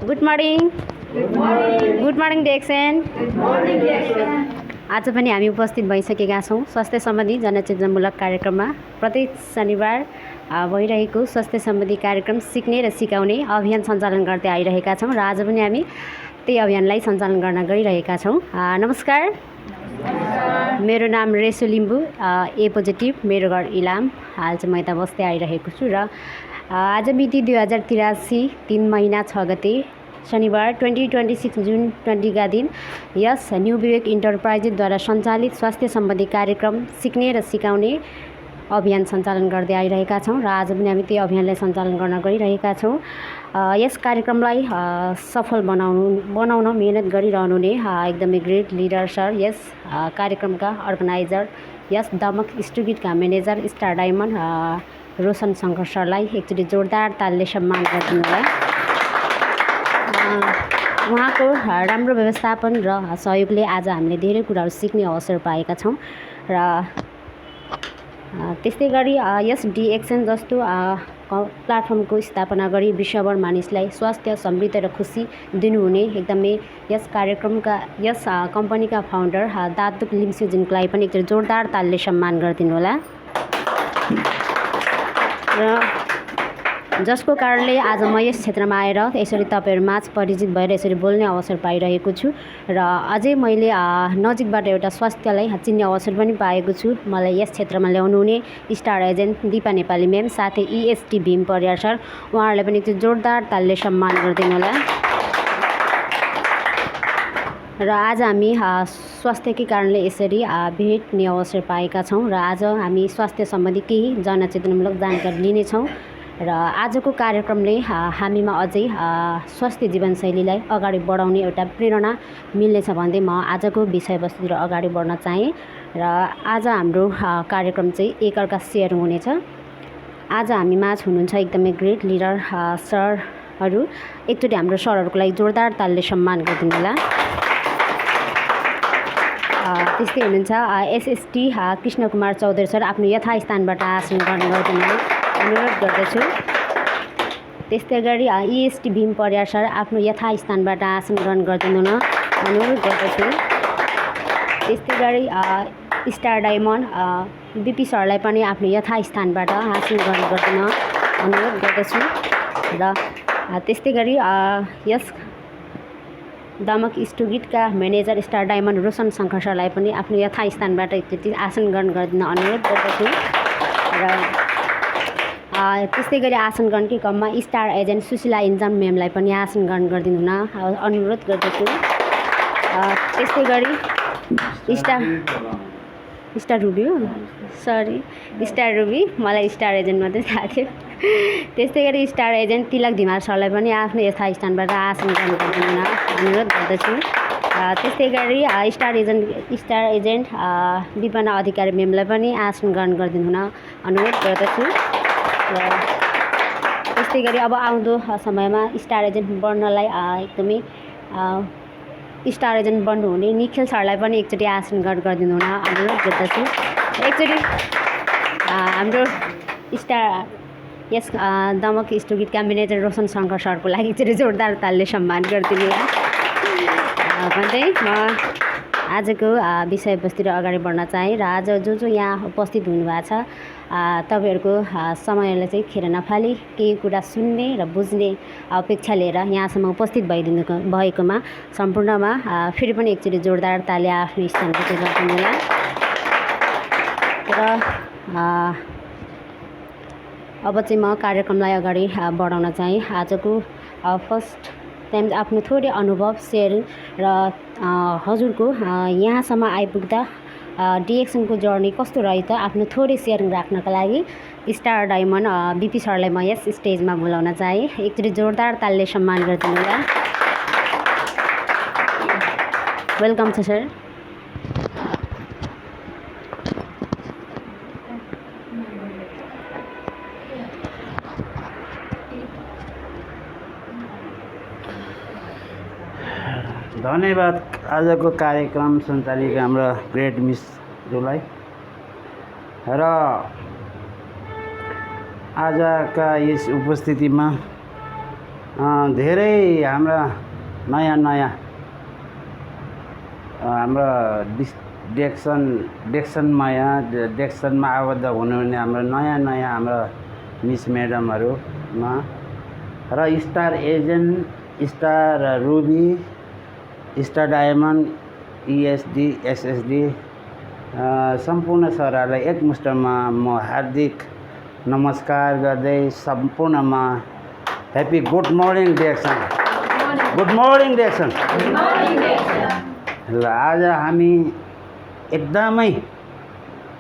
Good morning good morning डेक्सन आज पनि हामी उपस्थित भइसकेका छौँ स्वास्थ्य सम्बन्धी जनचेतनामूलक कार्यक्रममा। प्रत्येक शनिबार भइरहेको स्वास्थ्य सम्बन्धी कार्यक्रम सिक्ने र सिकाउने अभियान सञ्चालन गर्दै आइरहेका छौँ र आज पनि हामी त्यही अभियानलाई सञ्चालन गर्न गइरहेका छौँ। नमस्कार, मेरो नाम रेसु लिम्बू, ए पोजिटिभ, मेरो घर इलाम। हाल चाहिँ म यता बस्दै आइरहेको छु र आज मिति 2083 3 महिना 6 गते शनिबार 2026 जुन 20 का दिन यस न्यू विवेक इन्टरप्राइजेसद्वारा सञ्चालित स्वास्थ्य सम्बन्धी कार्यक्रम सिक्ने र सिकाउने अभियान सञ्चालन गर्दै आइरहेका छौँ र आज पनि हामी त्यही अभियानलाई सञ्चालन गर्न गइरहेका छौँ। यस कार्यक्रमलाई सफल बनाउन मेहनत गरिरहनु ने एकदमै ग्रेट लिडर सर, यस कार्यक्रमका अर्गनाइजर, यस दमक स्टुडियोका manager star diamond Roshan Shankar सरलाई एकचोटि जोरदार तालले सम्मान गरिदिनु होला। उहाँको राम्रो व्यवस्थापन र सहयोगले आज हामीले धेरै कुराहरू सिक्ने अवसर पाएका छौँ र त्यस्तै गरी यस डिएक्सन जस्तो प्लेटफर्मको स्थापना गरी विश्वभर मानिसलाई स्वास्थ्य, समृद्ध र खुसी दिनुहुने एकदमै यस कार्यक्रमका यस कम्पनीका फाउन्डर दातुक लिम्सुजिनलाई पनि एकचोटि जोरदार तालले सम्मान गरिदिनु होला र जसको कारणले आज म यस क्षेत्रमा आएर यसरी तपाईहरु माझ परिचित भएर यसरी बोल्ने अवसर पाइरहेको छु र अझै मैले नजिकबाट एउटा स्वास्थ्यलाई चिन्ने अवसर पनि पाएको छु। मलाई यस क्षेत्रमा ल्याउनु हुने star agent Dipa Nepali ma'am, साथै इएसटी भीम परियार सर, उहाँहरूलाई पनि त्यो जोरदार तालले सम्मान गरिदिनु होला। र आज हामी स्वास्थ्यकै कारणले यसरी भेट्ने अवसर पाएका छौँ र आज हामी स्वास्थ्य सम्बन्धी केही जनचेतनामूलक जानकारी लिनेछौँ र आजको कार्यक्रमले हामीमा अझै स्वस्थ जीवनशैलीलाई अगाडि बढाउने एउटा प्रेरणा मिल्नेछ भन्दै म आजको विषयवस्तुतिर अगाडि बढ्न चाहेँ र आज हाम्रो कार्यक्रम चाहिँ एकअर्का सेयर हुनेछ। आज हामीमाझ हुनुहुन्छ एकदमै ग्रेट लिडर सरहरू, एकचोटि हाम्रो सरहरूको लागि जोरदार तालले सम्मान गरिदिनु होला। त्यस्तै हुनुहुन्छ एसएसटी कृष्ण कुमार चौधरी सर, आफ्नो यथास्थानबाट आसन ग्रहण गरिदिनु अनुरोध गर्दछु। त्यस्तै गरी इएसटी भीम परियार सर, आफ्नो यथास्थानबाट आसन ग्रहण गरिदिनु अनुरोध गर्दछु। त्यस्तै गरी स्टार डायमन्ड बिपी सरलाई पनि आफ्नो यथास्थानबाट आसन ग्रहण गरिदिन अनुरोध गर्दछु र त्यस्तै गरी यस दमक स्टुडियोका manager star diamond Roshan Shankar सरलाई पनि आफ्नो यथास्थानबाट एकचोटि आसन ग्रहण गरिदिन अनुरोध गर्दछु र त्यस्तै गरी आसन ग्रहणकै क्रममा स्टार एजेन्ट सुशीला इन्जाम म्यामलाई पनि आसन ग्रहण गरिदिनु हुन अनुरोध गर्दछु। त्यस्तै गरी स्टार रुबी, मलाई स्टार एजेन्ट मात्रै थाहा थियो। त्यस्तै गरी स्टार एजेन्ट तिलक धिमाल सरलाई पनि आफ्नो यथास्थानबाट आसन ग्रहण गरिदिनु हुन अनुरोध गर्दछु। त्यस्तै गरी स्टार एजेन्ट विपना अधिकारी म्यामलाई पनि आसन ग्रहण गरिदिनु हुन अनुरोध गर्दछु र त्यस्तै गरी अब आउँदो समयमा स्टार एजेन्ट बन्नलाई एकदमै स्टार एजेन्ट बन्नुहुने निखिल सरलाई पनि एकचोटि आसन ग्रहण गरिदिनु हुन अनुरोध गर्दछु। एकचोटि हाम्रो यस दमक स्टुडियोका म्यानेजर रोशन शङ्कर सरको लागि एकचोटि जोरदार तालले सम्मान गरिदिनु होला भन्दै म आजको विषयवस्तुतिर अगाडि बढ्न चाहेँ र आज जो यहाँ उपस्थित हुनुभएको छ तपाईहरुको समयलाई चाहिँ खेर नफाली केही कुरा सुन्ने र बुझ्ने अपेक्षा लिएर यहाँसम्म उपस्थित भएकोमा सम्पूर्णमा फेरि पनि एकचोटि जोरदार तालले आफ्नो स्थान गरिदिनु होला र अब चाहिँ म कार्यक्रमलाई अगाडि बढाउन चाहेँ। आजको फर्स्ट टाइम आफ्नो थोरै अनुभव सेयर र हजुरको यहाँसम्म आइपुग्दा डिएक्सनको जर्नी कस्तो रह्यो त आफ्नो थोरै सेयरिङ राख्नका लागि स्टार डायमन्ड बिपी सरलाई म यस स्टेजमा बोलाउन चाहेँ। एकचोटि जोरदार तालले सम्मान गरिदिनु होला। वेलकम छ सर। धन्यवाद आजको कार्यक्रम सञ्चालिका हाम्रा ग्रेट मिसहरूलाई र आजका यस उपस्थितिमा धेरै हाम्रा नयाँ हाम्रो डेक्सनमा आबद्ध हुनुहुने हाम्रो नयाँ हाम्रो मिस म्याडमहरूमा र star agent, star ruby, star diamond, ESD, SSD सम्पूर्ण सरहरूलाई एकमुष्टमा म हार्दिक नमस्कार गर्दै सम्पूर्णमा ह्याप्पी गुड मर्निङ डिएक्सन। ल आज हामी एकदमै